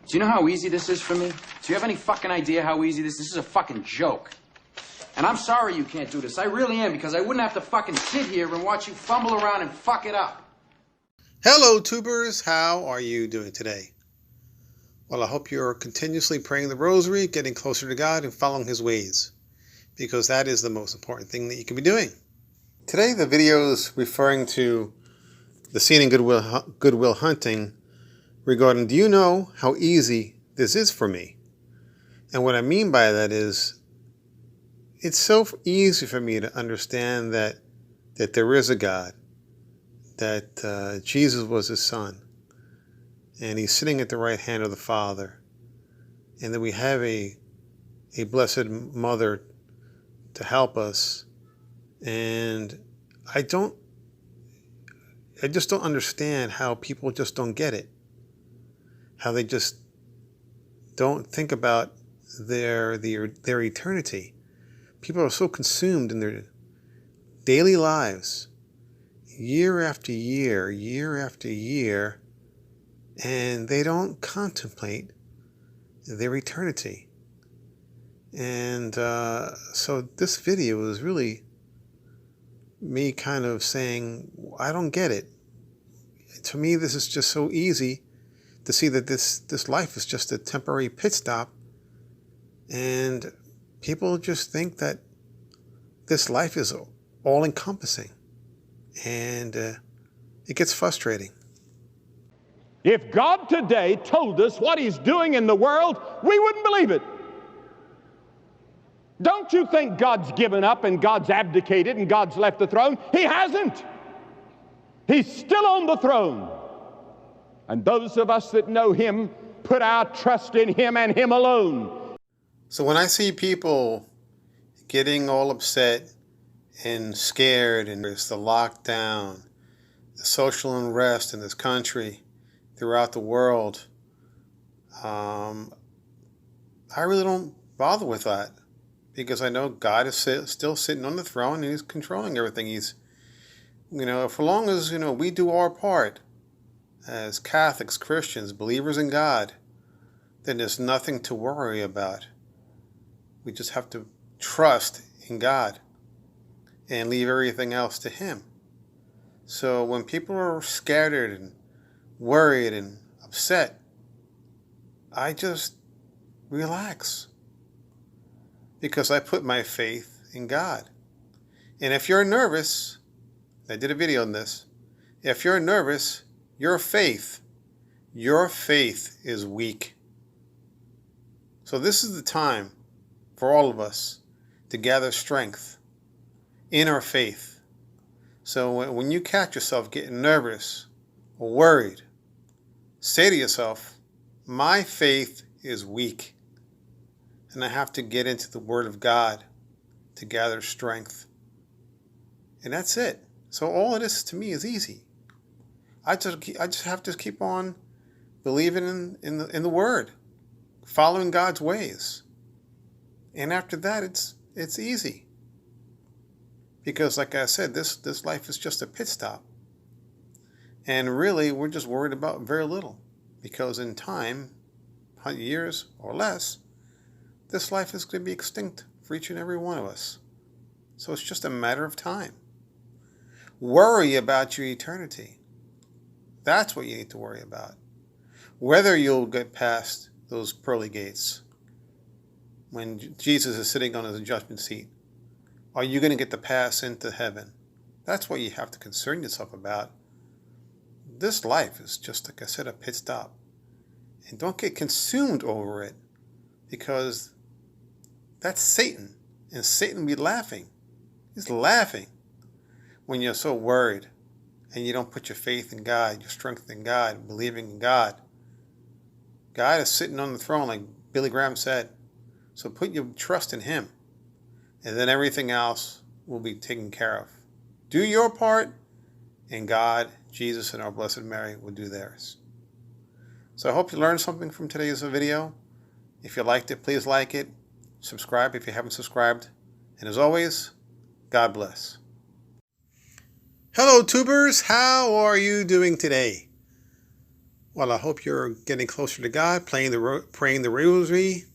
Do you know how easy this is for me? Do you have any fucking idea how easy this is? This is a fucking joke. And I'm sorry you can't do this. I really am, because I wouldn't have to fucking sit here and watch you fumble around and fuck it up. Hello, tubers. How are you doing today? Well, I hope you're continuously praying the rosary, getting closer to God, and following His ways, because that is the most important thing that you can be doing. Today, the video is referring to the scene in Goodwill Hunting regarding, do you know how easy this is for me? And what I mean by that is, it's so easy for me to understand that there is a God, that Jesus was His Son, and He's sitting at the right hand of the Father, and that we have a Blessed Mother to help us. And I just don't understand how people just don't get it, how they just don't think about their eternity. People are so consumed in their daily lives, year after year, and they don't contemplate their eternity. And so this video is really me kind of saying, I don't get it. To me, this is just so easy to see that this life is just a temporary pit stop, and people just think that this life is all-encompassing, and it gets frustrating. If God today told us what He's doing in the world, we wouldn't believe it. Don't you think God's given up and God's abdicated and God's left the throne? He hasn't. He's still on the throne. And those of us that know Him put our trust in Him and Him alone. So when I see people getting all upset and scared, and there's the lockdown, the social unrest in this country, throughout the world, I really don't bother with that, because I know God is still sitting on the throne and He's controlling everything. He's, for long as, we do our part as Catholics, Christians, believers in God, then there's nothing to worry about. We just have to trust in God and leave everything else to Him. So when people are scattered and worried and upset, I just relax, because I put my faith in God. And if you're nervous, I did a video on this, if you're nervous, your faith is weak. So this is the time for all of us to gather strength in our faith. So when you catch yourself getting nervous or worried, say to yourself, my faith is weak, and I have to get into the Word of God to gather strength. And that's it. So all of this to me is easy. I just have to keep on believing in the Word, following God's ways. And after that, it's easy. Because like I said, this life is just a pit stop. And really, we're just worried about very little. Because in time, 100 years or less, this life is going to be extinct for each and every one of us. So it's just a matter of time. Worry about your eternity. That's what you need to worry about. Whether you'll get past those pearly gates when Jesus is sitting on His judgment seat. Are you going to get the pass into heaven? That's what you have to concern yourself about. This life is just, like I said, a pit stop. And don't get consumed over it, because that's Satan. And Satan will be laughing. He's laughing when you're so worried and you don't put your faith in God, your strength in God, believing in God. God is sitting on the throne, like Billy Graham said. So put your trust in Him, and then everything else will be taken care of. Do your part, and God, Jesus, and our Blessed Mary will do theirs. So I hope you learned something from today's video. If you liked it, please like it. Subscribe if you haven't subscribed. And as always, God bless. Hello, tubers. How are you doing today? Well, I hope you're getting closer to God, praying the rosary,